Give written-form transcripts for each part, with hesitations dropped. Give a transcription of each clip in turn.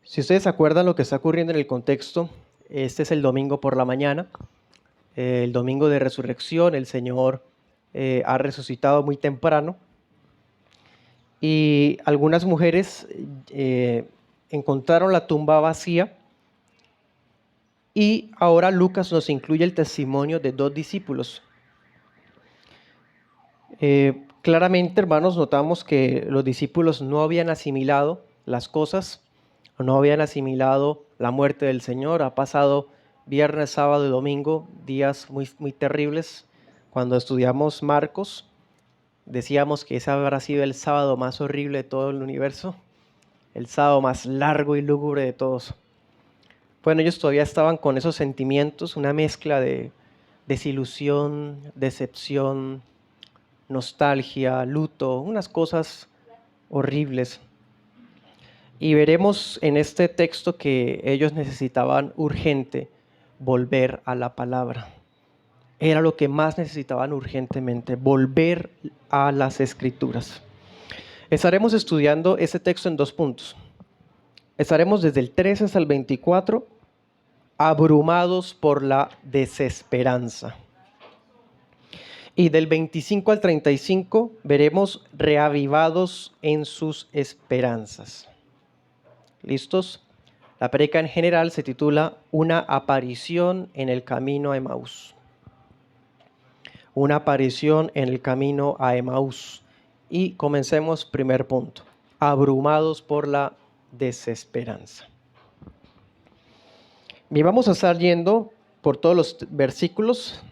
Si ustedes se acuerdan lo que está ocurriendo en el contexto, este es el domingo por la mañana, el domingo de resurrección. El Señor ha resucitado muy temprano y algunas mujeres encontraron la tumba vacía, y ahora Lucas nos incluye el testimonio de dos discípulos. Claramente, hermanos, notamos que los discípulos no habían asimilado las cosas, no habían asimilado la muerte del Señor. Ha pasado viernes, sábado y domingo, días muy, muy terribles. Cuando estudiamos Marcos, decíamos que ese habrá sido el sábado más horrible de todo el universo, el sábado más largo y lúgubre de todos. Bueno, ellos todavía estaban con esos sentimientos, una mezcla de desilusión, decepción, nostalgia, luto, unas cosas horribles. Y veremos en este texto que ellos necesitaban urgente volver a la palabra. Era lo que más necesitaban urgentemente, volver a las Escrituras. Estaremos estudiando este texto en dos puntos. Estaremos desde el 13 hasta el 24, abrumados por la desesperanza. Y del 25 al 35 veremos reavivados en sus esperanzas. ¿Listos? La prédica en general se titula Una aparición en el camino a Emaús. Una aparición en el camino a Emaús. Y comencemos, primer punto. Abrumados por la desesperanza. Bien, vamos a estar yendo por todos los versículos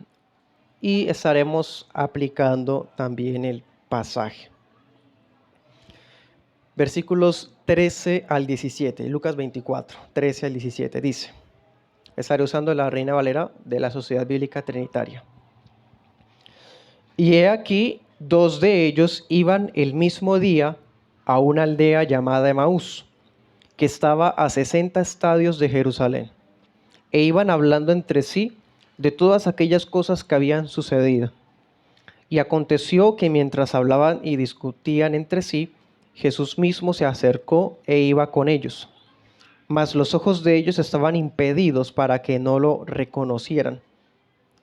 y estaremos aplicando también el pasaje. Versículos 13 al 17, Lucas 24, 13 al 17, dice, estaré usando la Reina Valera de la Sociedad Bíblica Trinitaria. Y he aquí, dos de ellos iban el mismo día a una aldea llamada Emaús, que estaba a 60 estadios de Jerusalén, e iban hablando entre sí de todas aquellas cosas que habían sucedido. Y aconteció que mientras hablaban y discutían entre sí, Jesús mismo se acercó e iba con ellos. Mas los ojos de ellos estaban impedidos para que no lo reconocieran.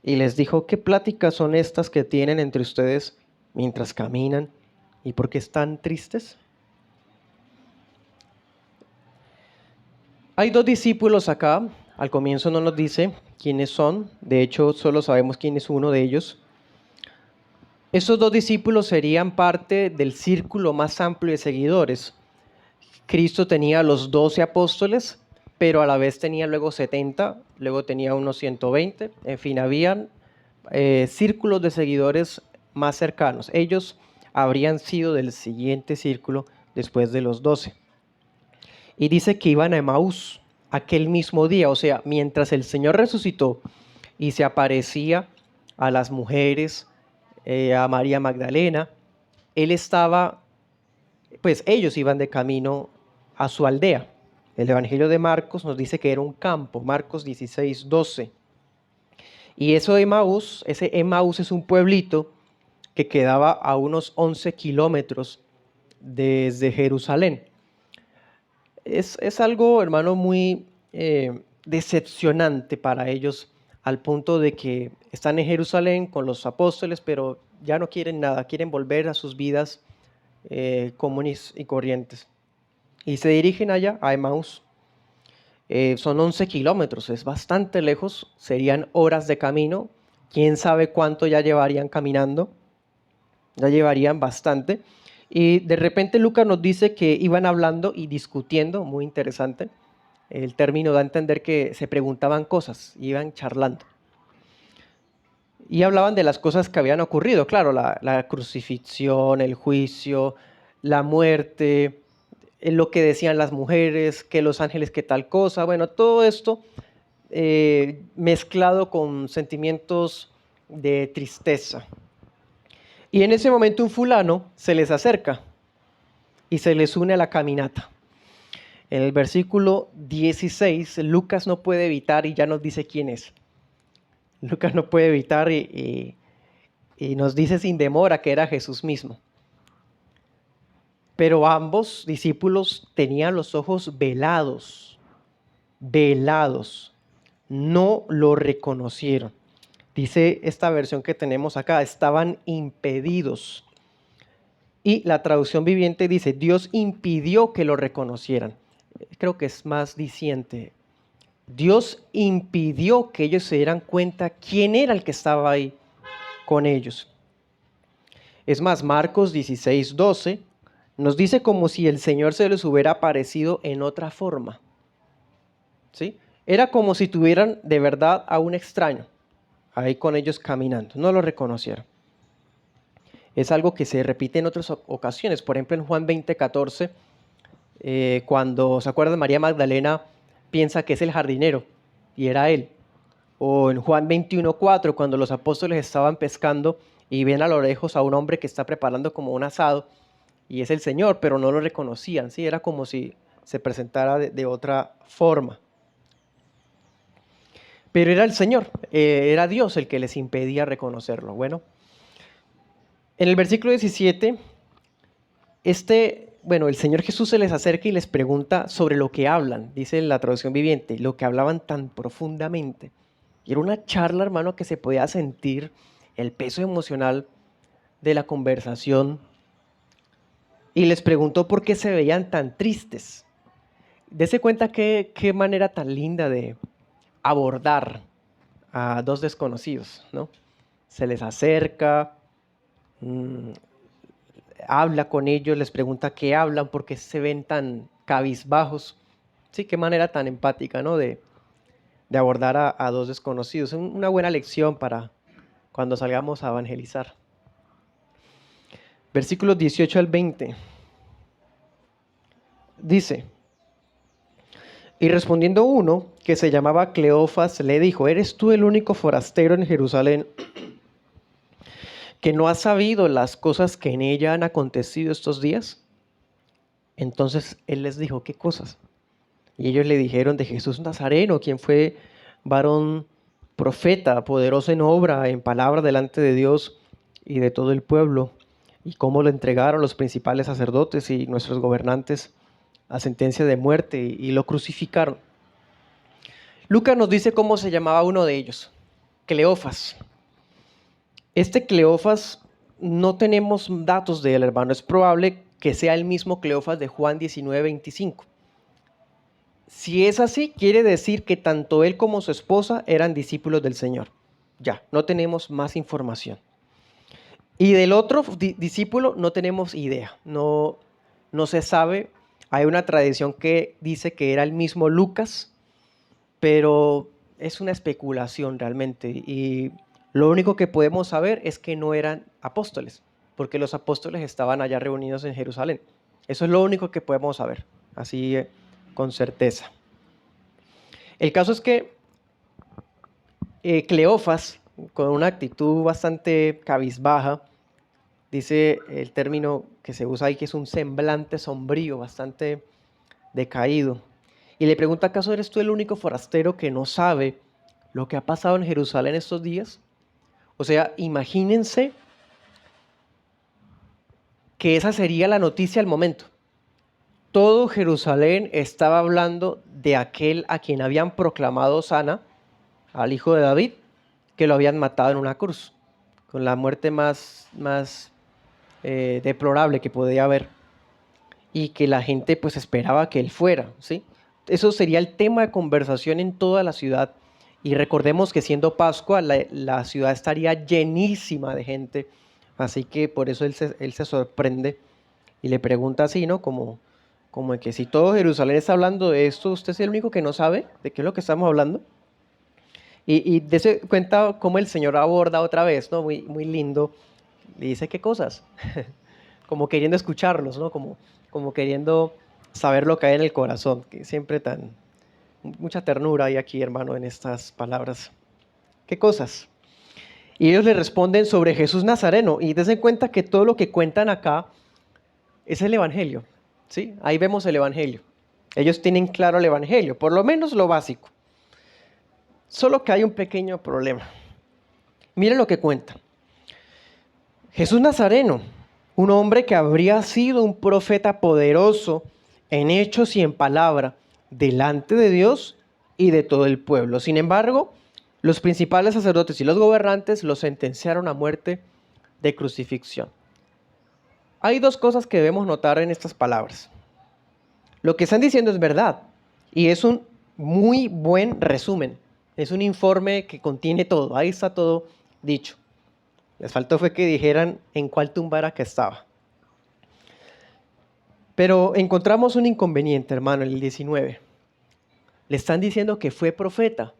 Y les dijo, ¿qué pláticas son estas que tienen entre ustedes mientras caminan? ¿Y por qué están tristes? Hay dos discípulos acá. Al comienzo no nos dice quiénes son. De hecho, solo sabemos quién es uno de ellos. Estos dos discípulos serían parte del círculo más amplio de seguidores. Cristo tenía los 12 apóstoles, pero a la vez tenía luego 70, luego tenía unos 120. En fin, habían círculos de seguidores más cercanos. Ellos habrían sido del siguiente círculo después de los 12. Y dice que iban a Emaús aquel mismo día, o sea, mientras el Señor resucitó y se aparecía a las mujeres, a María Magdalena, él estaba, pues ellos iban de camino a su aldea. El Evangelio de Marcos nos dice que era un campo, Marcos 16, 12. Y eso de Emaús, ese Emaús es un pueblito que quedaba a unos 11 kilómetros desde Jerusalén. Es algo, hermano, muy decepcionante para ellos, al punto de que están en Jerusalén con los apóstoles, pero ya no quieren nada, quieren volver a sus vidas comunes y corrientes. Y se dirigen allá a Emaús. Son 11 kilómetros, es bastante lejos, serían horas de camino. Quién sabe cuánto ya llevarían caminando, ya llevarían bastante. Y de repente Lucas nos dice que iban hablando y discutiendo, muy interesante. El término da a entender que se preguntaban cosas, iban charlando. Y hablaban de las cosas que habían ocurrido, claro, la crucifixión, el juicio, la muerte, lo que decían las mujeres, que los ángeles, que tal cosa. Bueno, todo esto mezclado con sentimientos de tristeza. Y en ese momento un fulano se les acerca y se les une a la caminata. En el versículo 16, Lucas no puede evitar y ya nos dice quién es. Lucas no puede evitar y nos dice sin demora que era Jesús mismo. Pero ambos discípulos tenían los ojos velados, velados. No lo reconocieron. Dice esta versión que tenemos acá, estaban impedidos. Y la traducción viviente dice, Dios impidió que lo reconocieran. Creo que es más diciente. Dios impidió que ellos se dieran cuenta quién era el que estaba ahí con ellos. Es más, Marcos 16:12 nos dice como si el Señor se les hubiera aparecido en otra forma. ¿Sí? Era como si tuvieran de verdad a un extraño ahí con ellos caminando. No lo reconocieron. Es algo que se repite en otras ocasiones. Por ejemplo, en Juan 20:14, cuando se acuerdan, María Magdalena piensa que es el jardinero y era él. O en Juan 21:4, cuando los apóstoles estaban pescando y ven a lo lejos a un hombre que está preparando como un asado y es el Señor, pero no lo reconocían. ¿Sí? Era como si se presentara de otra forma. Pero era el Señor, era Dios el que les impedía reconocerlo. Bueno, en el versículo 17, el Señor Jesús se les acerca y les pregunta sobre lo que hablan, dice en la traducción viviente, lo que hablaban tan profundamente. Y era una charla, hermano, que se podía sentir el peso emocional de la conversación. Y les preguntó por qué se veían tan tristes. Dese cuenta qué manera tan linda de abordar a dos desconocidos, ¿no? Se les acerca, habla con ellos, les pregunta qué hablan, por qué se ven tan cabizbajos. Sí, qué manera tan empática, ¿no? De abordar a dos desconocidos. Una buena lección para cuando salgamos a evangelizar. Versículos 18 al 20. Dice, y respondiendo uno, que se llamaba Cleofas, le dijo, ¿eres tú el único forastero en Jerusalén que no has sabido las cosas que en ella han acontecido estos días? Entonces él les dijo, ¿qué cosas? Y ellos le dijeron de Jesús Nazareno, quien fue varón profeta, poderoso en obra, en palabra delante de Dios y de todo el pueblo, y cómo lo entregaron los principales sacerdotes y nuestros gobernantes a sentencia de muerte y lo crucificaron. Lucas nos dice cómo se llamaba uno de ellos, Cleofas. Este Cleofas no tenemos datos de él, hermano. Es probable que sea el mismo Cleofas de Juan 19:25. Si es así, quiere decir que tanto él como su esposa eran discípulos del Señor. Ya, no tenemos más información. Y del otro discípulo no tenemos idea, no se sabe. Hay una tradición que dice que era el mismo Lucas, pero es una especulación realmente. Y lo único que podemos saber es que no eran apóstoles, porque los apóstoles estaban allá reunidos en Jerusalén. Eso es lo único que podemos saber, así con certeza. El caso es que Cleofas, con una actitud bastante cabizbaja, dice el término que se usa ahí, que es un semblante sombrío, bastante decaído. Y le pregunta, ¿acaso eres tú el único forastero que no sabe lo que ha pasado en Jerusalén estos días? O sea, imagínense que esa sería la noticia al momento. Todo Jerusalén estaba hablando de aquel a quien habían proclamado Hosana, al hijo de David, que lo habían matado en una cruz, con la muerte más deplorable que podía haber, y que la gente pues esperaba que él fuera, ¿sí? Eso sería el tema de conversación en toda la ciudad. Y recordemos que siendo Pascua, la ciudad estaría llenísima de gente, así que por eso él se sorprende y le pregunta así, ¿no? Como que si todo Jerusalén está hablando de esto, ¿usted es el único que no sabe de qué es lo que estamos hablando? Y dése cuenta cómo el Señor aborda otra vez, ¿no? Muy, muy lindo. Le dice, ¿qué cosas? Como queriendo escucharlos, ¿no? Como queriendo saber lo que hay en el corazón, que siempre mucha ternura hay aquí, hermano, en estas palabras. ¿Qué cosas? Y ellos le responden sobre Jesús Nazareno, y dense cuenta que todo lo que cuentan acá es el Evangelio, ¿sí? Ahí vemos el Evangelio. Ellos tienen claro el Evangelio, por lo menos lo básico. Solo que hay un pequeño problema. Miren lo que cuentan. Jesús Nazareno, Un hombre que habría sido un profeta poderoso en hechos y en palabra delante de Dios y de todo el pueblo. Sin embargo, los principales sacerdotes y los gobernantes lo sentenciaron a muerte de crucifixión. Hay dos cosas que debemos notar en estas palabras. Lo que están diciendo es verdad y es un muy buen resumen. Es un informe que contiene todo. Ahí está todo dicho. Les faltó fue que dijeran en cuál tumba era que estaba. Pero encontramos un inconveniente, hermano, en el 19. Le están diciendo que fue profeta.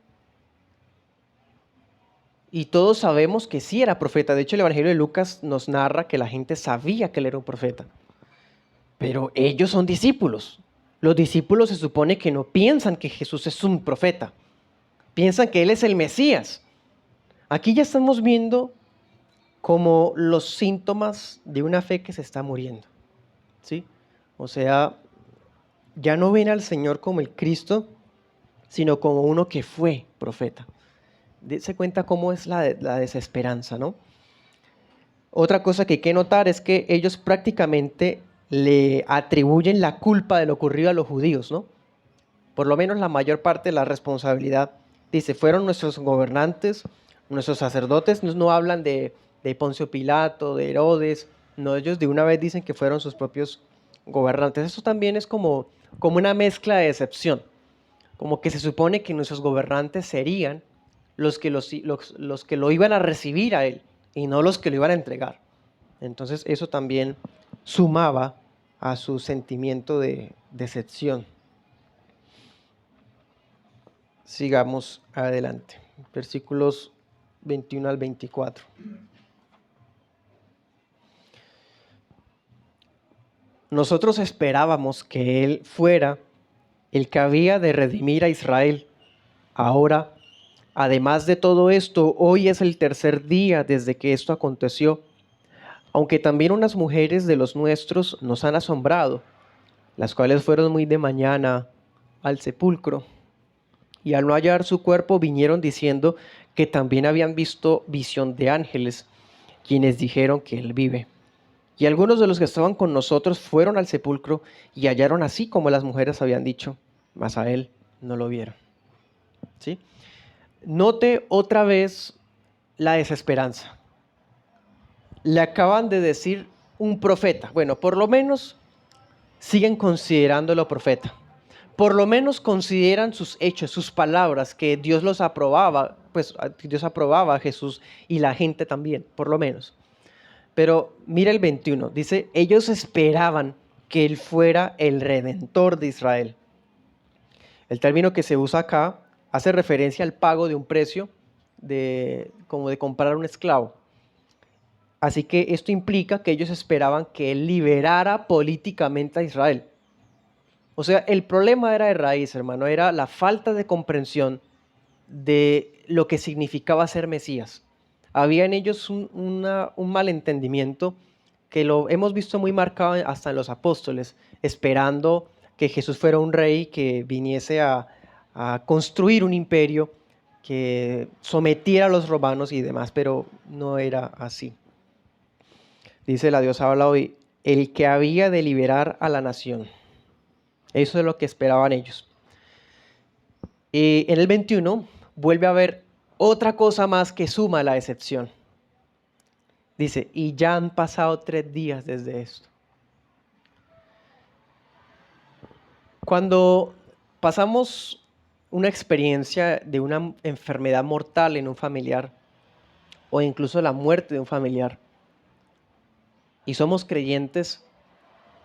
Y todos sabemos que sí era profeta. De hecho, el Evangelio de Lucas nos narra que la gente sabía que él era un profeta. Pero ellos son discípulos. Los discípulos se supone que no piensan que Jesús es un profeta. Piensan que él es el Mesías. Aquí ya estamos viendo como los síntomas de una fe que se está muriendo. ¿Sí? O sea, ya no ven al Señor como el Cristo, sino como uno que fue profeta. Dese cuenta cómo es la desesperanza, ¿no? Otra cosa que hay que notar es que ellos prácticamente le atribuyen la culpa de lo ocurrido a los judíos, ¿no? Por lo menos la mayor parte de la responsabilidad. Dice, fueron nuestros gobernantes, nuestros sacerdotes, no hablan de Poncio Pilato, de Herodes, no, ellos de una vez dicen que fueron sus propios gobernantes. Eso también es como una mezcla de decepción, como que se supone que nuestros gobernantes serían los que lo iban a recibir a él y no los que lo iban a entregar. Entonces eso también sumaba a su sentimiento de decepción. Sigamos adelante. Versículos 21 al 24. Nosotros esperábamos que Él fuera el que había de redimir a Israel. Ahora, además de todo esto, hoy es el tercer día desde que esto aconteció. Aunque también unas mujeres de los nuestros nos han asombrado, las cuales fueron muy de mañana al sepulcro, y al no hallar su cuerpo vinieron diciendo que también habían visto visión de ángeles, quienes dijeron que él vive. Y algunos de los que estaban con nosotros fueron al sepulcro y hallaron así como las mujeres habían dicho, mas a él no lo vieron. ¿Sí? Note otra vez la desesperanza. Le acaban de decir un profeta. Bueno, por lo menos siguen considerándolo profeta. Por lo menos consideran sus hechos, sus palabras, que Dios los aprobaba, pues Dios aprobaba a Jesús y la gente también, por lo menos. Pero mira el 21, dice, ellos esperaban que Él fuera el Redentor de Israel. El término que se usa acá hace referencia al pago de un precio, como de comprar un esclavo. Así que esto implica que ellos esperaban que Él liberara políticamente a Israel. O sea, el problema era de raíz, hermano, era la falta de comprensión de lo que significaba ser Mesías. Había en ellos un malentendimiento que lo hemos visto muy marcado hasta en los apóstoles, esperando que Jesús fuera un rey que viniese a construir un imperio que sometiera a los romanos y demás, pero no era así. Dice la Dios habla hoy, el que había de liberar a la nación. Eso es lo que esperaban ellos. Y en el 21 vuelve a haber otra cosa más que suma a la decepción. Dice, y ya han pasado 3 días desde esto. Cuando pasamos una experiencia de una enfermedad mortal en un familiar, o incluso la muerte de un familiar, y somos creyentes,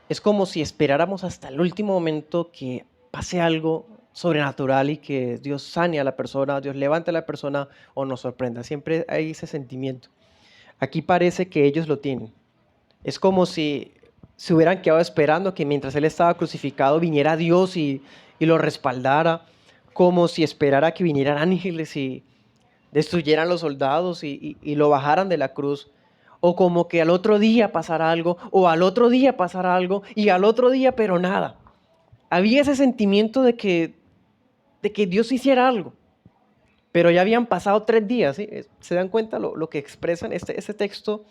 es como si esperáramos hasta el último momento que pase algo sobrenatural y que Dios sane a la persona, Dios levante a la persona o nos sorprenda. Siempre hay ese sentimiento. Aquí parece que ellos lo tienen. Es como si se hubieran quedado esperando que mientras Él estaba crucificado viniera Dios y lo respaldara, como si esperara que vinieran ángeles y destruyeran los soldados y lo bajaran de la cruz. O como que al otro día pasara algo, o al otro día pasara algo, y al otro día, pero nada. Había ese sentimiento de que Dios hiciera algo, pero ya habían pasado 3 días, ¿sí? ¿Se dan cuenta lo que expresan? Este texto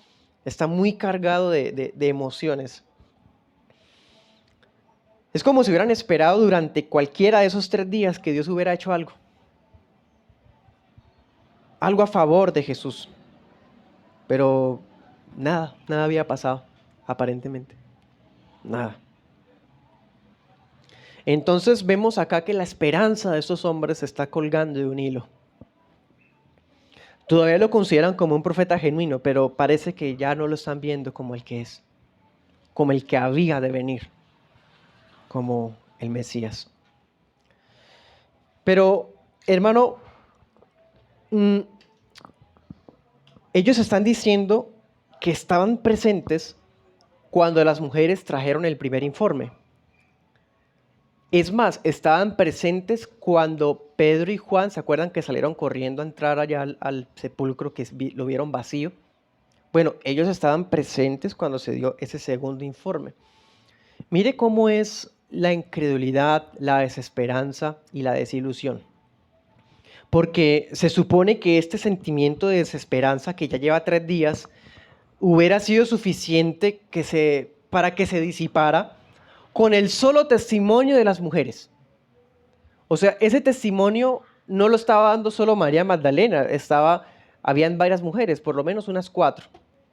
Está muy cargado de emociones. Es como si hubieran esperado durante cualquiera de esos 3 días que Dios hubiera hecho algo. Algo a favor de Jesús. Pero nada había pasado, aparentemente. Nada. Entonces vemos acá que la esperanza de estos hombres se está colgando de un hilo. Todavía lo consideran como un profeta genuino, pero parece que ya no lo están viendo como el que es, como el que había de venir, como el Mesías. Pero, hermano, ellos están diciendo que estaban presentes cuando las mujeres trajeron el primer informe. Es más, estaban presentes cuando Pedro y Juan, ¿se acuerdan que salieron corriendo a entrar allá al sepulcro que lo vieron vacío? Bueno, ellos estaban presentes cuando se dio ese segundo informe. Mire cómo es la incredulidad, la desesperanza y la desilusión. Porque se supone que este sentimiento de desesperanza que ya lleva 3 días hubiera sido suficiente para que se disipara con el solo testimonio de las mujeres. O sea, ese testimonio no lo estaba dando solo María Magdalena, habían varias mujeres, por lo menos unas 4,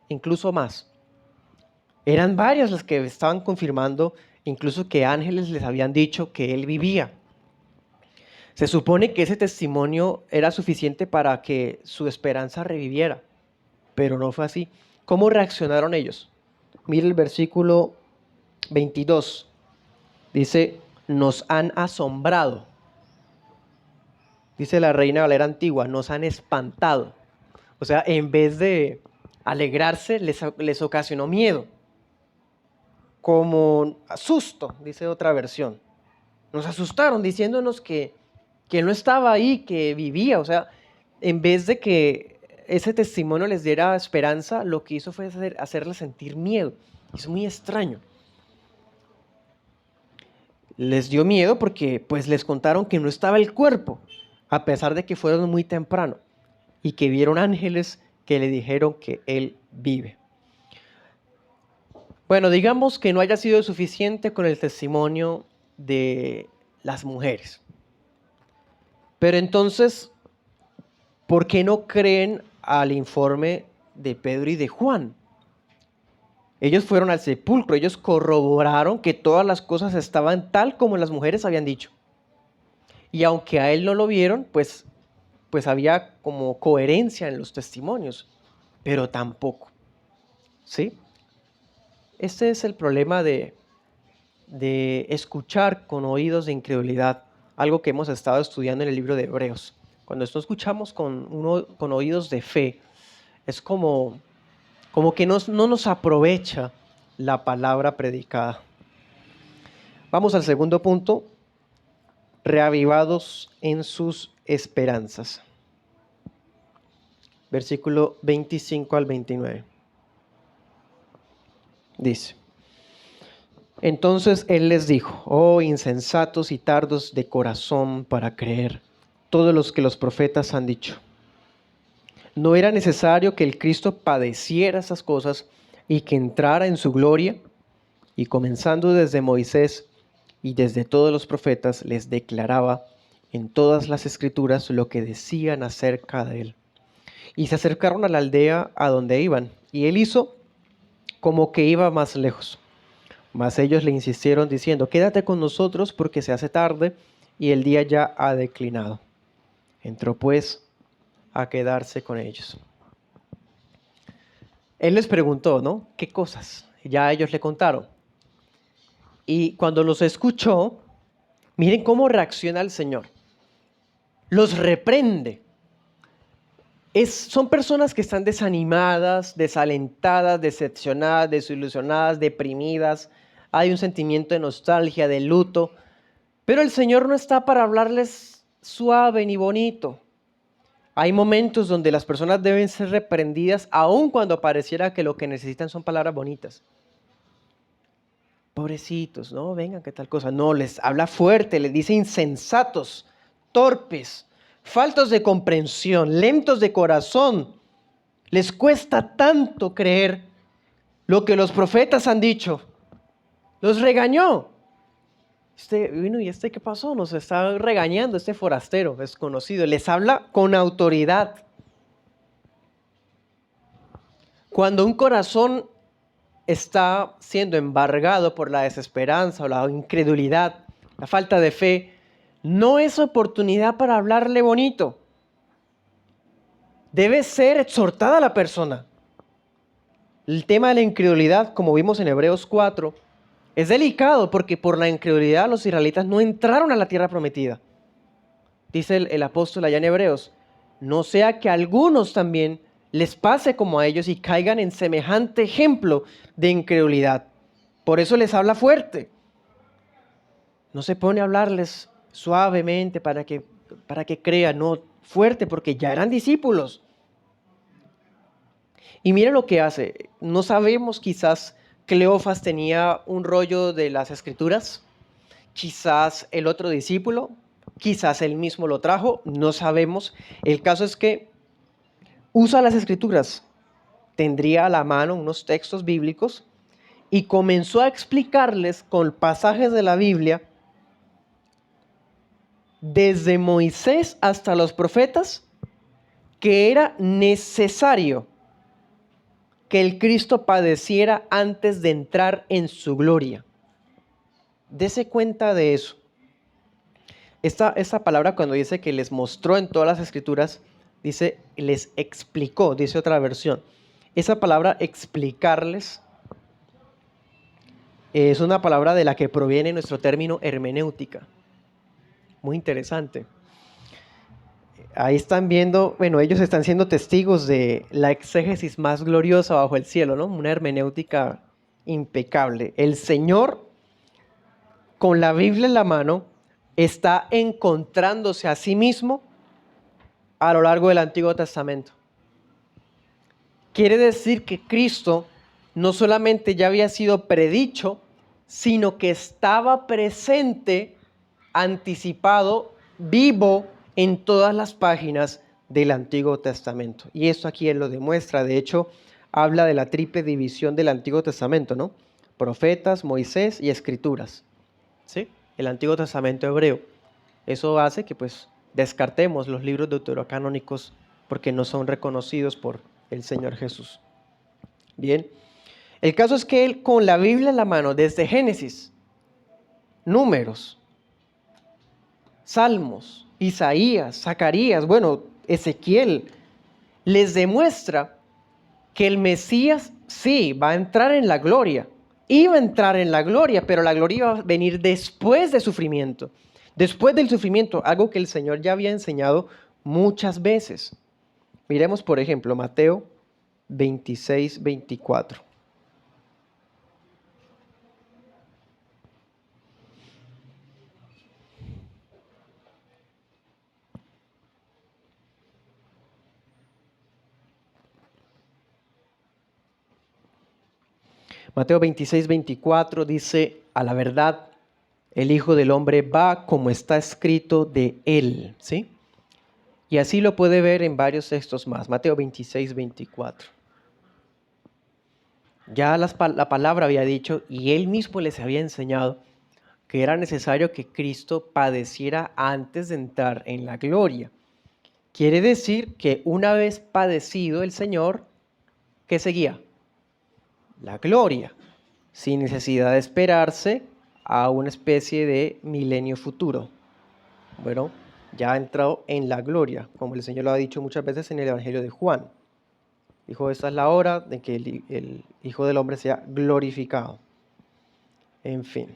incluso más. Eran varias las que estaban confirmando, incluso que ángeles les habían dicho que él vivía. Se supone que ese testimonio era suficiente para que su esperanza reviviera, pero no fue así. ¿Cómo reaccionaron ellos? Mire el versículo 22. Dice, nos han asombrado. Dice la Reina Valera antigua, nos han espantado. O sea, en vez de alegrarse, les ocasionó miedo. Como susto, dice otra versión. Nos asustaron diciéndonos que no estaba ahí, que vivía. O sea, en vez de que ese testimonio les diera esperanza, lo que hizo fue hacerles sentir miedo. Es muy extraño. Les dio miedo porque pues les contaron que no estaba el cuerpo, a pesar de que fueron muy temprano y que vieron ángeles que le dijeron que él vive. Bueno, digamos que no haya sido suficiente con el testimonio de las mujeres. Pero entonces, ¿por qué no creen al informe de Pedro y de Juan? Ellos fueron al sepulcro, ellos corroboraron que todas las cosas estaban tal como las mujeres habían dicho. Y aunque a él no lo vieron, pues había como coherencia en los testimonios, pero tampoco. ¿Sí? Este es el problema de escuchar con oídos de incredulidad, algo que hemos estado estudiando en el libro de Hebreos. Cuando esto escuchamos con oídos de fe, es como que no nos aprovecha la palabra predicada. Vamos al segundo punto, reavivados en sus esperanzas. Versículo 25 al 29. Dice, entonces él les dijo, oh insensatos y tardos de corazón para creer todos los que los profetas han dicho. ¿No era necesario que el Cristo padeciera esas cosas y que entrara en su gloria? Y comenzando desde Moisés y desde todos los profetas, les declaraba en todas las escrituras lo que decían acerca de él. Y se acercaron a la aldea a donde iban, y él hizo como que iba más lejos. Mas ellos le insistieron diciendo, quédate con nosotros porque se hace tarde y el día ya ha declinado. Entró pues a quedarse con ellos. Él les preguntó, ¿no? ¿Qué cosas? Ya ellos le contaron. Y cuando los escuchó, miren cómo reacciona el Señor. Los reprende. Son personas que están desanimadas, desalentadas, decepcionadas, desilusionadas, deprimidas. Hay un sentimiento de nostalgia, de luto. Pero el Señor no está para hablarles suave ni bonito. Hay momentos donde las personas deben ser reprendidas, aun cuando pareciera que lo que necesitan son palabras bonitas. Pobrecitos, no, vengan, qué tal cosa. No, les habla fuerte, les dice insensatos, torpes, faltos de comprensión, lentos de corazón. Les cuesta tanto creer lo que los profetas han dicho. Los regañó. ¿Y este qué pasó? Nos está regañando este forastero desconocido. Les habla con autoridad. Cuando un corazón está siendo embargado por la desesperanza o la incredulidad, la falta de fe, no es oportunidad para hablarle bonito. Debe ser exhortada la persona. El tema de la incredulidad, como vimos en Hebreos 4, es delicado porque por la incredulidad los israelitas no entraron a la tierra prometida. Dice el apóstol allá en Hebreos, no sea que a algunos también les pase como a ellos y caigan en semejante ejemplo de incredulidad. Por eso les habla fuerte. No se pone a hablarles suavemente para que crean, no, fuerte, porque ya eran discípulos. Y mira lo que hace. No sabemos, quizás Cleofas tenía un rollo de las escrituras, quizás el otro discípulo, quizás él mismo lo trajo, no sabemos. El caso es que usa las escrituras, tendría a la mano unos textos bíblicos y comenzó a explicarles con pasajes de la Biblia, desde Moisés hasta los profetas, que era necesario que el Cristo padeciera antes de entrar en su gloria. Dese cuenta de eso. Esta palabra, cuando dice que les mostró en todas las escrituras, dice les explicó, dice otra versión. Esa palabra explicarles es una palabra de la que proviene nuestro término hermenéutica. Muy interesante. Ahí están viendo, bueno, ellos están siendo testigos de la exégesis más gloriosa bajo el cielo, ¿no? Una hermenéutica impecable. El Señor, con la Biblia en la mano, está encontrándose a sí mismo a lo largo del Antiguo Testamento. Quiere decir que Cristo no solamente ya había sido predicho, sino que estaba presente, anticipado, vivo en todas las páginas del Antiguo Testamento. Y esto aquí él lo demuestra. De hecho, habla de la triple división del Antiguo Testamento, ¿no? Profetas, Moisés y Escrituras. ¿Sí? El Antiguo Testamento hebreo. Eso hace que pues descartemos los libros deuterocanónicos porque no son reconocidos por el Señor Jesús. Bien. El caso es que él, con la Biblia en la mano, desde Génesis, Números, Salmos, Isaías, Zacarías, bueno, Ezequiel, les demuestra que el Mesías sí va a entrar en la gloria. Iba a entrar en la gloria, pero la gloria iba a venir después de sufrimiento. Después del sufrimiento, algo que el Señor ya había enseñado muchas veces. Miremos, por ejemplo, Mateo 26, 24. Mateo 26, 24 dice, a la verdad, el Hijo del Hombre va como está escrito de él, ¿sí? Y así lo puede ver en varios textos más. Mateo 26, 24. Ya la palabra había dicho y él mismo les había enseñado que era necesario que Cristo padeciera antes de entrar en la gloria. Quiere decir que una vez padecido el Señor, ¿qué seguía? La gloria, sin necesidad de esperarse a una especie de milenio futuro. Bueno, ya ha entrado en la gloria, como el Señor lo ha dicho muchas veces en el Evangelio de Juan. Dijo, esta es la hora de que el Hijo del Hombre sea glorificado. En fin.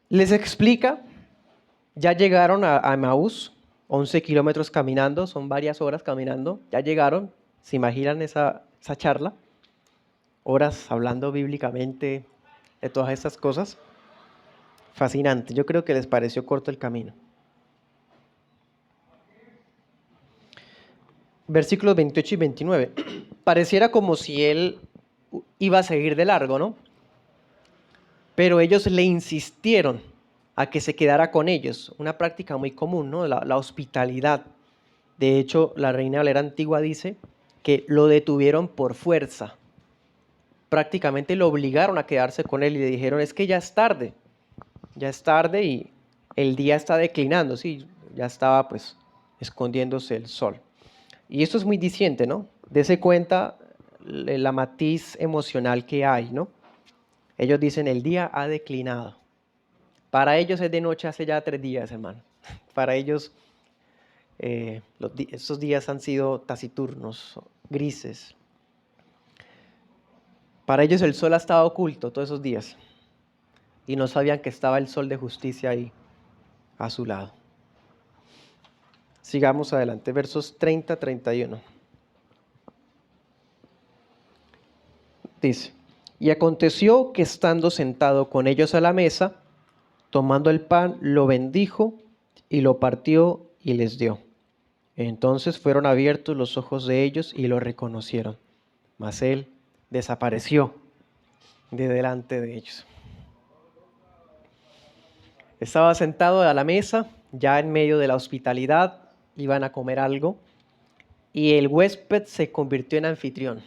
Les explica, ya llegaron a Emaús, 11 kilómetros caminando, son varias horas caminando, ya llegaron, ¿se imaginan esa charla? Horas hablando bíblicamente de todas estas cosas. Fascinante, yo creo que les pareció corto el camino. Versículos 28 y 29. Pareciera como si él iba a seguir de largo, ¿no? Pero ellos le insistieron a que se quedara con ellos. Una práctica muy común, ¿no? La hospitalidad. De hecho, la Reina Valera antigua dice que lo detuvieron por fuerza. Prácticamente lo obligaron a quedarse con él y le dijeron, es que ya es tarde y el día está declinando, sí, ya estaba pues escondiéndose el sol. Y esto es muy diciente, ¿no? Dese cuenta la matiz emocional que hay, ¿no? Ellos dicen, el día ha declinado. Para ellos es de noche hace ya 3 días, hermano. Para ellos estos días han sido taciturnos, grises. Para ellos el sol ha estado oculto todos esos días y no sabían que estaba el sol de justicia ahí a su lado. Sigamos adelante, versos 30-31. Dice, y aconteció que estando sentado con ellos a la mesa, tomando el pan, lo bendijo y lo partió y les dio. Entonces fueron abiertos los ojos de ellos y lo reconocieron, mas él desapareció de delante de ellos. Estaba sentado a la mesa, ya en medio de la hospitalidad, iban a comer algo, y el huésped se convirtió en anfitrión.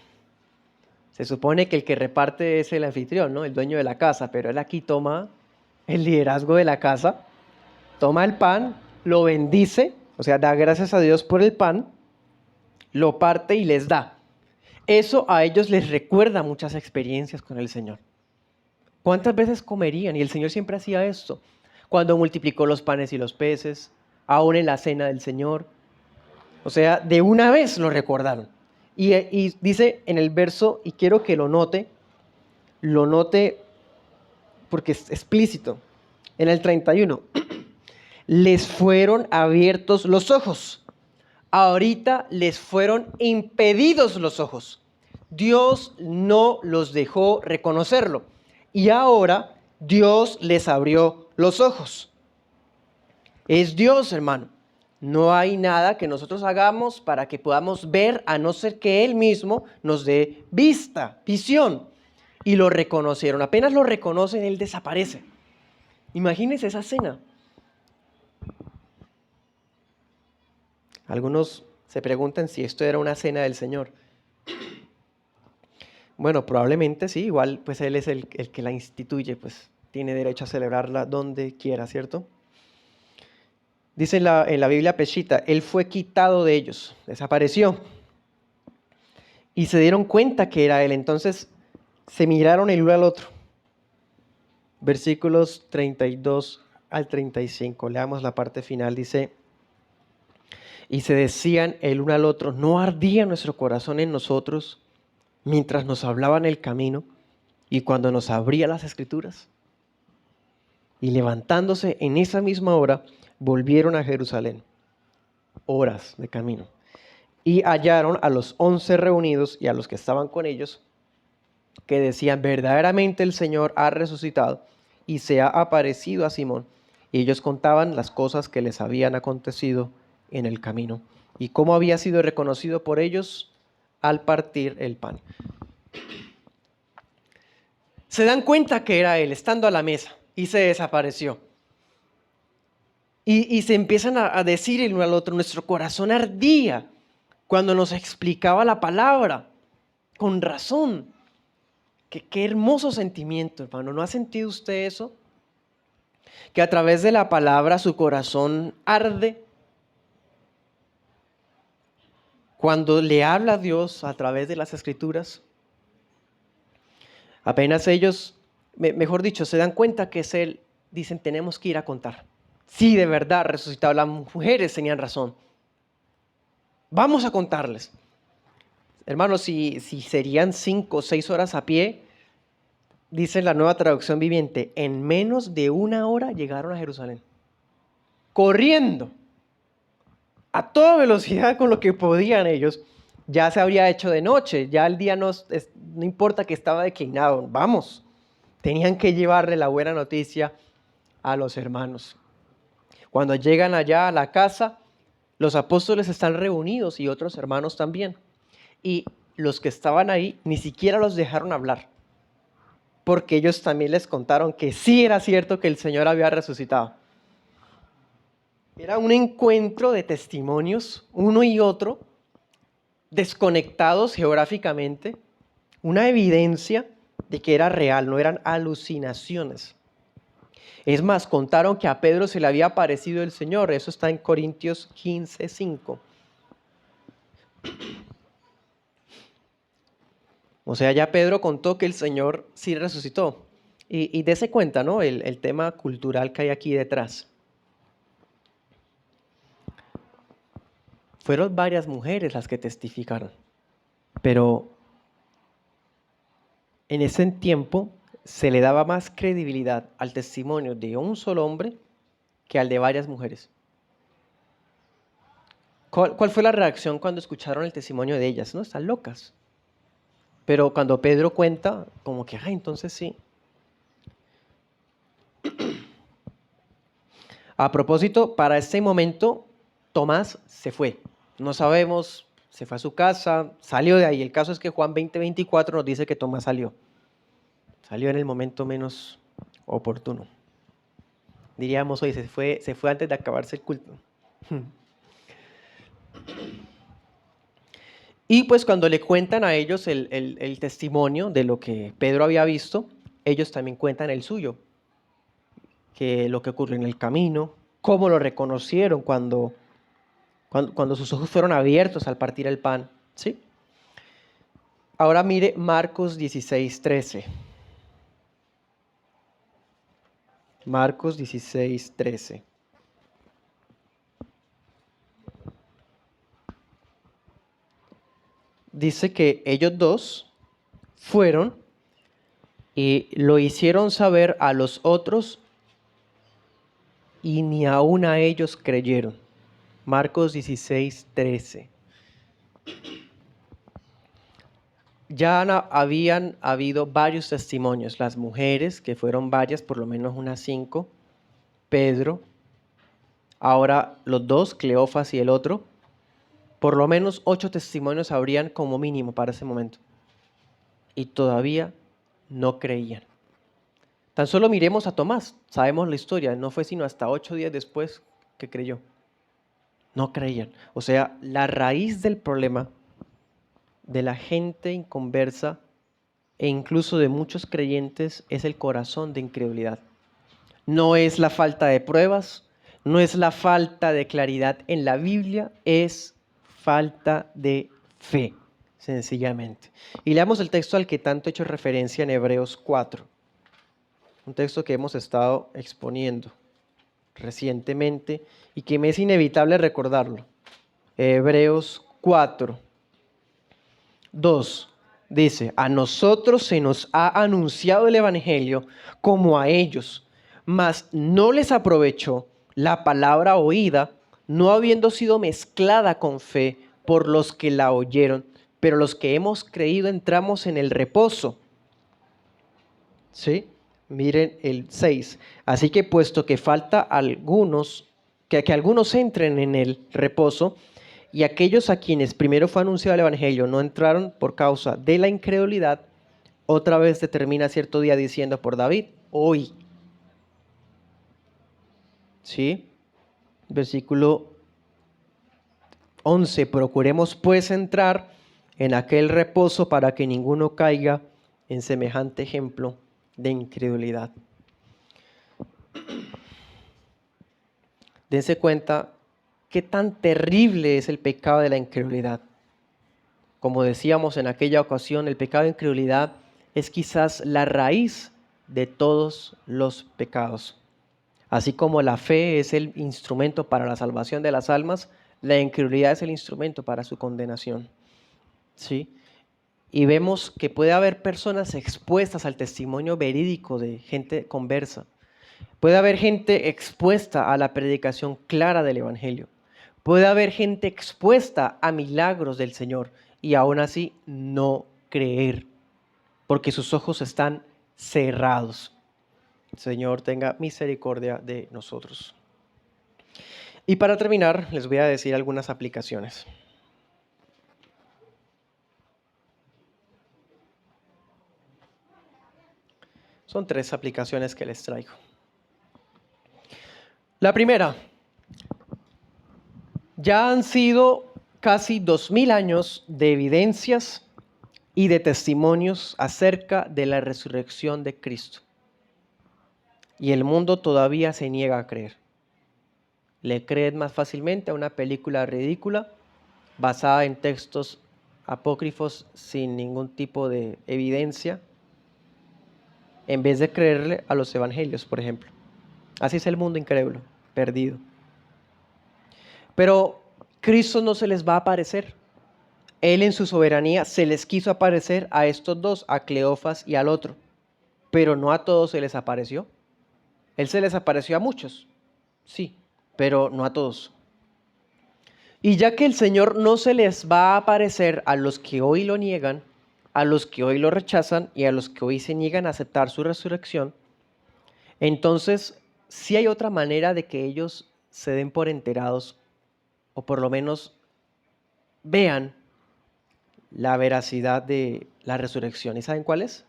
Se supone que el que reparte es el anfitrión, ¿no? El dueño de la casa, pero él aquí toma el liderazgo de la casa, toma el pan, lo bendice, o sea, da gracias a Dios por el pan, lo parte y les da. Eso a ellos les recuerda muchas experiencias con el Señor. ¿Cuántas veces comerían? Y el Señor siempre hacía esto. Cuando multiplicó los panes y los peces, aún en la cena del Señor. O sea, de una vez lo recordaron. Y dice en el verso, y quiero que lo note porque es explícito. En el 31, les fueron abiertos los ojos. Ahorita les fueron impedidos los ojos. Dios no los dejó reconocerlo. Y ahora Dios les abrió los ojos. Es Dios, hermano. No hay nada que nosotros hagamos para que podamos ver, a no ser que Él mismo nos dé vista, visión. Y lo reconocieron. Apenas lo reconocen, Él desaparece. Imagínense esa escena. Algunos se preguntan si esto era una cena del Señor. Bueno, probablemente sí, igual pues Él es el que la instituye, pues tiene derecho a celebrarla donde quiera, ¿cierto? Dice en la Biblia Peshitta, Él fue quitado de ellos, desapareció. Y se dieron cuenta que era Él, entonces se miraron el uno al otro. Versículos 32 al 35, leamos la parte final, dice, y se decían el uno al otro, ¿no ardía nuestro corazón en nosotros mientras nos hablaba en el camino y cuando nos abría las Escrituras? Y levantándose en esa misma hora, volvieron a Jerusalén, horas de camino, y hallaron a los 11 reunidos y a los que estaban con ellos, que decían, verdaderamente el Señor ha resucitado y se ha aparecido a Simón. Y ellos contaban las cosas que les habían acontecido en el camino y cómo había sido reconocido por ellos al partir el pan. Se dan cuenta que era Él, estando a la mesa, y se desapareció. Y se empiezan a decir el uno al otro, nuestro corazón ardía cuando nos explicaba la palabra, con razón. Qué hermoso sentimiento, hermano. ¿No ha sentido usted eso? Que a través de la palabra su corazón arde. Cuando le habla a Dios a través de las Escrituras, apenas ellos, mejor dicho, se dan cuenta que es Él, dicen, tenemos que ir a contar. Sí, de verdad, resucitado. Las mujeres tenían razón. Vamos a contarles. Hermanos, si serían 5 o 6 horas a pie, dice la Nueva Traducción Viviente, en menos de 1 hora llegaron a Jerusalén. Corriendo. A toda velocidad con lo que podían ellos. Ya se habría hecho de noche. Ya el día no importa que estaba declinado. Vamos. Tenían que llevarle la buena noticia a los hermanos. Cuando llegan allá a la casa, los apóstoles están reunidos y otros hermanos también. Y los que estaban ahí ni siquiera los dejaron hablar, porque ellos también les contaron que sí era cierto que el Señor había resucitado. Era un encuentro de testimonios, uno y otro, desconectados geográficamente, una evidencia de que era real, no eran alucinaciones. Es más, contaron que a Pedro se le había aparecido el Señor. Eso está en Corintios 15:5. O sea, ya Pedro contó que el Señor sí resucitó. Y dése cuenta, ¿no? El tema cultural que hay aquí detrás. Fueron varias mujeres las que testificaron. Pero en ese tiempo se le daba más credibilidad al testimonio de un solo hombre que al de varias mujeres. ¿Cuál fue la reacción cuando escucharon el testimonio de ellas? No, están locas. Pero cuando Pedro cuenta, como que, entonces sí. A propósito, para este momento, Tomás se fue. No sabemos, se fue a su casa, salió de ahí. El caso es que Juan 20:24 nos dice que Tomás salió. Salió en el momento menos oportuno. Diríamos hoy, se fue antes de acabarse el culto. Y pues cuando le cuentan a ellos el testimonio de lo que Pedro había visto, ellos también cuentan el suyo, que lo que ocurrió en el camino, cómo lo reconocieron cuando sus ojos fueron abiertos al partir el pan. ¿Sí? Ahora mire Marcos 16:13. Marcos 16:13. Dice que ellos dos fueron y lo hicieron saber a los otros y ni aún a ellos creyeron. Marcos 16:13. Ya habían habido varios testimonios, las mujeres, que fueron varias, por lo menos unas 5, Pedro, ahora los dos, Cleofas y el otro, por lo menos 8 testimonios habrían como mínimo para ese momento. Y todavía no creían. Tan solo miremos a Tomás, sabemos la historia, no fue sino hasta 8 días después que creyó. No creían. O sea, la raíz del problema de la gente inconversa e incluso de muchos creyentes es el corazón de incredulidad. No es la falta de pruebas, no es la falta de claridad en la Biblia, es falta de fe, sencillamente. Y leamos el texto al que tanto he hecho referencia en Hebreos 4, un texto que hemos estado exponiendo recientemente y que me es inevitable recordarlo. Hebreos 4, 2 dice: a nosotros se nos ha anunciado el Evangelio como a ellos, mas no les aprovechó la palabra oída, no habiendo sido mezclada con fe por los que la oyeron, pero los que hemos creído entramos en el reposo. ¿Sí? Miren el 6. Así que puesto que falta algunos, que algunos entren en el reposo, y aquellos a quienes primero fue anunciado el Evangelio no entraron por causa de la incredulidad, otra vez determina cierto día diciendo por David, hoy. ¿Sí? Versículo 11. Procuremos pues entrar en aquel reposo para que ninguno caiga en semejante ejemplo de incredulidad. Dense cuenta qué tan terrible es el pecado de la incredulidad. Como decíamos en aquella ocasión, el pecado de incredulidad es quizás la raíz de todos los pecados. Así como la fe es el instrumento para la salvación de las almas, la incredulidad es el instrumento para su condenación. ¿Sí? Y vemos que puede haber personas expuestas al testimonio verídico de gente conversa. Puede haber gente expuesta a la predicación clara del Evangelio. Puede haber gente expuesta a milagros del Señor y aún así no creer, porque sus ojos están cerrados. El Señor tenga misericordia de nosotros. Y para terminar, les voy a decir algunas aplicaciones. Son 3 aplicaciones que les traigo. La primera, ya han sido casi 2000 años de evidencias y de testimonios acerca de la resurrección de Cristo. Y el mundo todavía se niega a creer. Le creen más fácilmente a una película ridícula basada en textos apócrifos sin ningún tipo de evidencia, en vez de creerle a los evangelios, por ejemplo. Así es el mundo incrédulo, perdido. Pero Cristo no se les va a aparecer. Él en su soberanía se les quiso aparecer a estos dos, a Cleofas y al otro, pero no a todos se les apareció. Él se les apareció a muchos, sí, pero no a todos. Y ya que el Señor no se les va a aparecer a los que hoy lo niegan, a los que hoy lo rechazan y a los que hoy se niegan a aceptar su resurrección, entonces sí hay otra manera de que ellos se den por enterados o por lo menos vean la veracidad de la resurrección. ¿Y saben cuál es?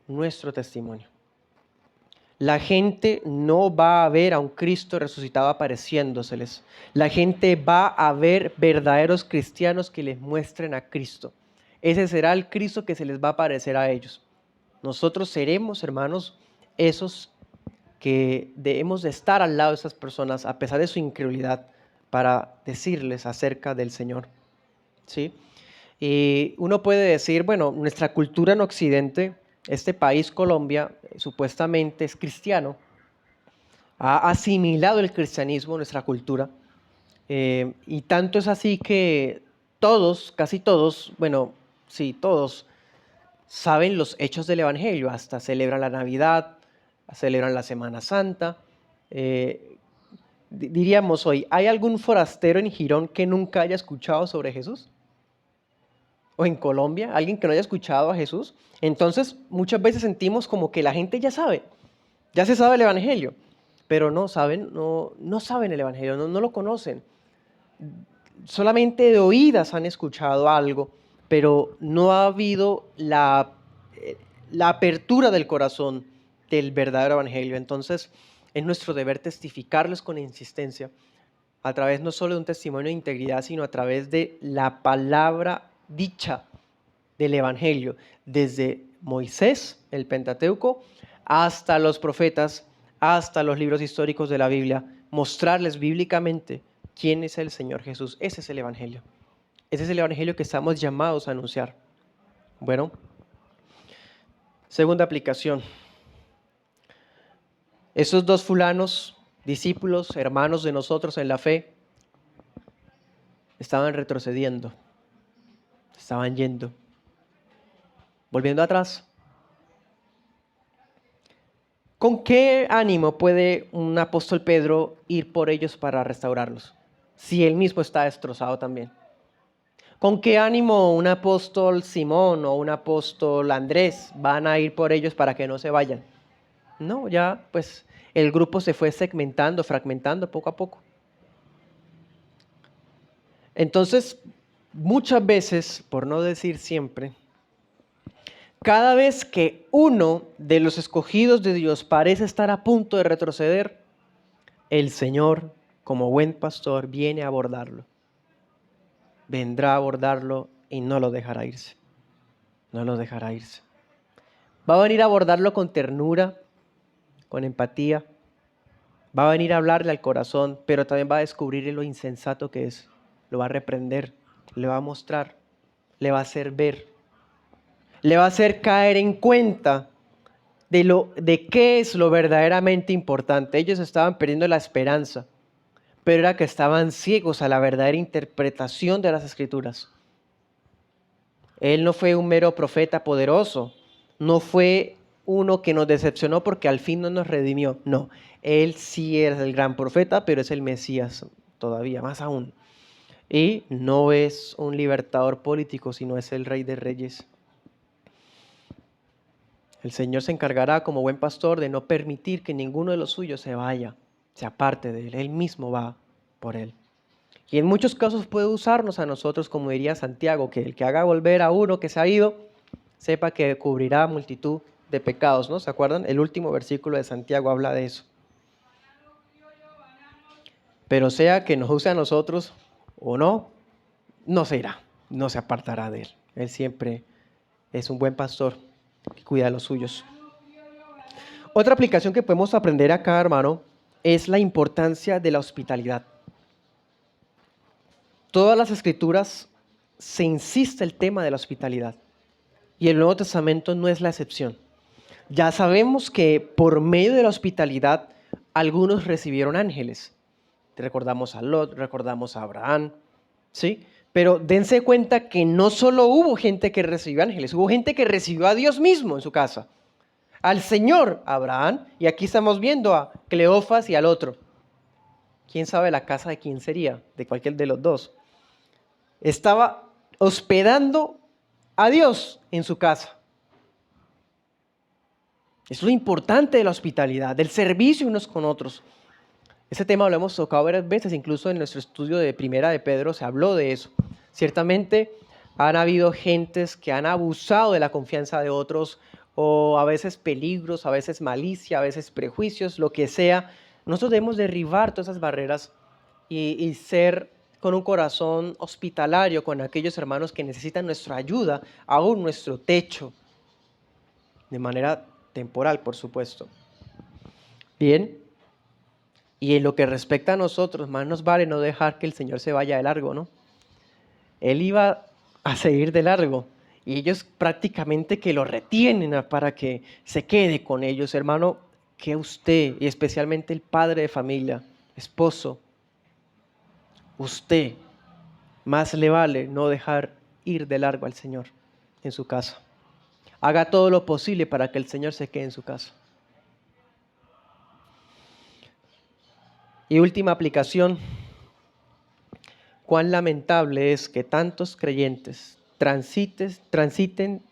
Nuestro testimonio. La gente no va a ver a un Cristo resucitado apareciéndoseles. La gente va a ver verdaderos cristianos que les muestren a Cristo. Ese será el Cristo que se les va a aparecer a ellos. Nosotros seremos, hermanos, esos que debemos de estar al lado de esas personas a pesar de su incredulidad para decirles acerca del Señor. ¿Sí? Y uno puede decir, bueno, nuestra cultura en Occidente, este país, Colombia, supuestamente es cristiano, ha asimilado el cristianismo en nuestra cultura, y tanto es así que todos, casi todos, bueno, sí, todos saben los hechos del Evangelio, hasta celebran la Navidad, celebran la Semana Santa. Diríamos hoy, ¿hay algún forastero en Girón que nunca haya escuchado sobre Jesús? ¿O en Colombia, alguien que no haya escuchado a Jesús? Entonces, muchas veces sentimos como que la gente ya sabe, ya se sabe el Evangelio, pero no saben, no saben el Evangelio, no lo conocen. Solamente de oídas han escuchado algo, pero no ha habido la apertura del corazón del verdadero Evangelio. Entonces, es nuestro deber testificarles con insistencia, a través no solo de un testimonio de integridad, sino a través de la palabra dicha del Evangelio, desde Moisés, el Pentateuco, hasta los profetas, hasta los libros históricos de la Biblia, mostrarles bíblicamente quién es el Señor Jesús. Ese es el Evangelio. Ese es el Evangelio que estamos llamados a anunciar. Bueno, segunda aplicación. Esos dos fulanos, discípulos, hermanos de nosotros en la fe, estaban retrocediendo, estaban yendo, volviendo atrás. ¿Con qué ánimo puede un apóstol Pedro ir por ellos para restaurarlos, si él mismo está destrozado también? ¿Con qué ánimo un apóstol Simón o un apóstol Andrés van a ir por ellos para que no se vayan? No, ya pues el grupo se fue segmentando, fragmentando poco a poco. Entonces, muchas veces, por no decir siempre, cada vez que uno de los escogidos de Dios parece estar a punto de retroceder, el Señor, como buen pastor, viene a abordarlo. Vendrá a abordarlo y no lo dejará irse. No lo dejará irse. Va a venir a abordarlo con ternura, con empatía. Va a venir a hablarle al corazón, pero también va a descubrir lo insensato que es. Lo va a reprender, le va a mostrar, le va a hacer ver. Le va a hacer caer en cuenta de qué es lo verdaderamente importante. Ellos estaban perdiendo la esperanza, pero era que estaban ciegos a la verdadera interpretación de las Escrituras. Él no fue un mero profeta poderoso, no fue uno que nos decepcionó porque al fin no nos redimió. No, él sí es el gran profeta, pero es el Mesías todavía, más aún. Y no es un libertador político, sino es el Rey de Reyes. El Señor se encargará como buen pastor de no permitir que ninguno de los suyos se vaya, se aparte de él. Él mismo va por él. Y en muchos casos puede usarnos a nosotros, como diría Santiago, que el que haga volver a uno que se ha ido, sepa que cubrirá multitud de pecados, ¿no? ¿Se acuerdan? El último versículo de Santiago habla de eso. Pero sea que nos use a nosotros o no, no se irá, no se apartará de él. Él siempre es un buen pastor que cuida de los suyos. Otra aplicación que podemos aprender acá, hermano, es la importancia de la hospitalidad. Todas las escrituras se insiste el tema de la hospitalidad y el Nuevo Testamento no es la excepción. Ya sabemos que por medio de la hospitalidad algunos recibieron ángeles. Recordamos a Lot, recordamos a Abraham, ¿sí? Pero dense cuenta que no solo hubo gente que recibió ángeles, hubo gente que recibió a Dios mismo en su casa. Al Señor Abraham, y aquí estamos viendo a Cleofas y al otro. ¿Quién sabe la casa de quién sería? De cualquier de los dos. Estaba hospedando a Dios en su casa. Es lo importante de la hospitalidad, del servicio unos con otros. Ese tema lo hemos tocado varias veces, incluso en nuestro estudio de Primera de Pedro se habló de eso. Ciertamente han habido gentes que han abusado de la confianza de otros, o a veces peligros, a veces malicia, a veces prejuicios, lo que sea. Nosotros debemos derribar todas esas barreras y ser con un corazón hospitalario con aquellos hermanos que necesitan nuestra ayuda, aún nuestro techo, de manera temporal, por supuesto. Bien, y en lo que respecta a nosotros, más nos vale no dejar que el Señor se vaya de largo, ¿no? Él iba a seguir de largo y ellos prácticamente que lo retienen para que se quede con ellos. Hermano, que usted, y especialmente el padre de familia, esposo, usted, más le vale no dejar ir de largo al Señor en su casa. Haga todo lo posible para que el Señor se quede en su casa. Y última aplicación, cuán lamentable es que tantos creyentes transiten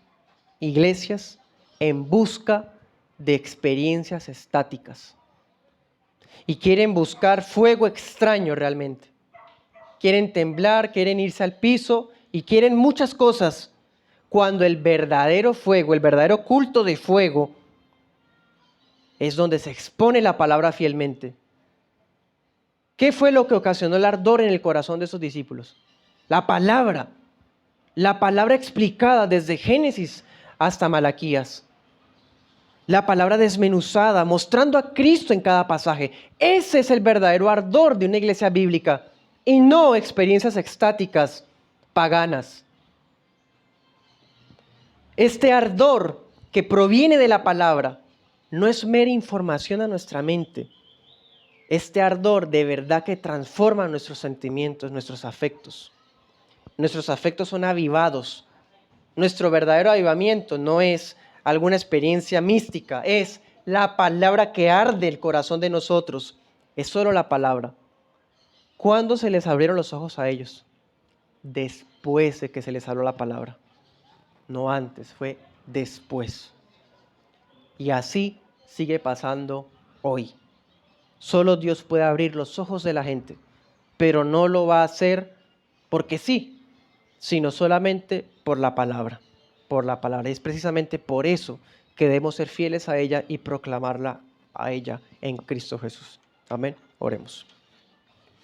iglesias en busca de experiencias estáticas y quieren buscar fuego extraño realmente. Quieren temblar, quieren irse al piso y quieren muchas cosas, cuando el verdadero fuego, el verdadero culto de fuego es donde se expone la palabra fielmente. ¿Qué fue lo que ocasionó el ardor en el corazón de esos discípulos? La palabra explicada desde Génesis hasta Malaquías. La palabra desmenuzada, mostrando a Cristo en cada pasaje. Ese es el verdadero ardor de una iglesia bíblica y no experiencias extáticas paganas. Este ardor que proviene de la palabra no es mera información a nuestra mente. Este ardor de verdad que transforma nuestros sentimientos, nuestros afectos. Nuestros afectos son avivados. Nuestro verdadero avivamiento no es alguna experiencia mística, es la palabra que arde el corazón de nosotros. Es solo la palabra. ¿Cuándo se les abrieron los ojos a ellos? Después de que se les habló la palabra. No antes, fue después. Y así sigue pasando hoy. Solo Dios puede abrir los ojos de la gente, pero no lo va a hacer porque sí, sino solamente por la palabra. Por la palabra. Es precisamente por eso que debemos ser fieles a ella y proclamarla a ella en Cristo Jesús. Amén. Oremos.